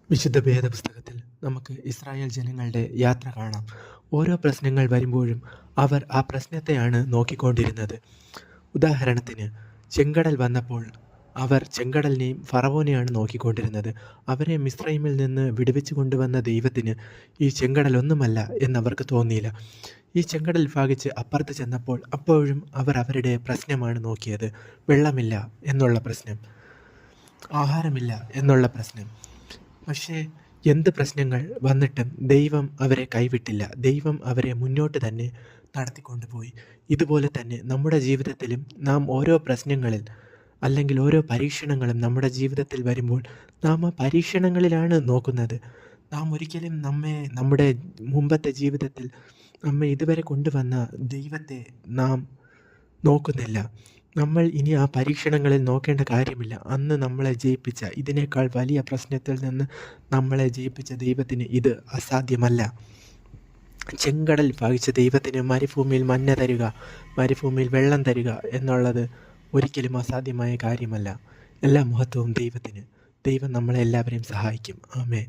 വിശുദ്ധ വേദപുസ്തകത്തിൽ നമുക്ക് ഇസ്രായേൽ ജനങ്ങളുടെ യാത്ര കാണാം. ഓരോ പ്രശ്നങ്ങൾ വരുമ്പോഴും അവർ ആ പ്രശ്നത്തെയാണ് നോക്കിക്കൊണ്ടിരുന്നത്. ഉദാഹരണത്തിന്, ചെങ്കടൽ വന്നപ്പോൾ അവർ ചെങ്കടലിനെയും ഫറവോനെയാണ് നോക്കിക്കൊണ്ടിരുന്നത്. അവരെ മിസ്രൈമിൽ നിന്ന് വിടുവിച്ചു കൊണ്ടുവന്ന ദൈവത്തിന് ഈ ചെങ്കടൽ ഒന്നുമല്ല എന്നവർക്ക് തോന്നിയില്ല. ഈ ചെങ്കടൽ ഭാഗിച്ച് അപ്പുറത്ത് ചെന്നപ്പോൾ അപ്പോഴും അവർ അവരുടെ പ്രശ്നമാണ് നോക്കിയത്. വെള്ളമില്ല എന്നുള്ള പ്രശ്നം, ആഹാരമില്ല എന്നുള്ള പ്രശ്നം. പക്ഷേ എന്ത് പ്രശ്നങ്ങൾ വന്നിട്ടും ദൈവം അവരെ കൈവിട്ടില്ല. ദൈവം അവരെ മുന്നോട്ട് തന്നെ നടത്തിക്കൊണ്ടുപോയി. ഇതുപോലെ തന്നെ നമ്മുടെ ജീവിതത്തിലും നാം ഓരോ പ്രശ്നങ്ങളിൽ അല്ലെങ്കിൽ ഓരോ പരീക്ഷണങ്ങളും നമ്മുടെ ജീവിതത്തിൽ വരുമ്പോൾ നാം ആ പരീക്ഷണങ്ങളിലാണ് നോക്കുന്നത്. നാം ഒരിക്കലും നമ്മുടെ മുമ്പത്തെ ജീവിതത്തിൽ നമ്മെ ഇതുവരെ കൊണ്ടുവന്ന ദൈവത്തെ നാം നോക്കുന്നില്ല. നമ്മൾ ഇനി ആ പരീക്ഷണങ്ങളിൽ നോക്കേണ്ട കാര്യമില്ല. അന്ന് നമ്മളെ ജയിപ്പിച്ച, ഇതിനേക്കാൾ വലിയ പ്രശ്നത്തിൽ നിന്ന് നമ്മളെ ജയിപ്പിച്ച ദൈവത്തിന് ഇത് അസാധ്യമല്ല. ചെങ്കടൽ ഭാഗിച്ച ദൈവത്തിന് മരുഭൂമിയിൽ മഞ്ഞ തരിക, മരുഭൂമിയിൽ വെള്ളം തരിക എന്നുള്ളത് ഒരിക്കലും അസാധ്യമായ കാര്യമല്ല. എല്ലാ മഹത്വവും ദൈവത്തിന്. ദൈവം നമ്മളെ എല്ലാവരെയും സഹായിക്കും. ആമേൻ.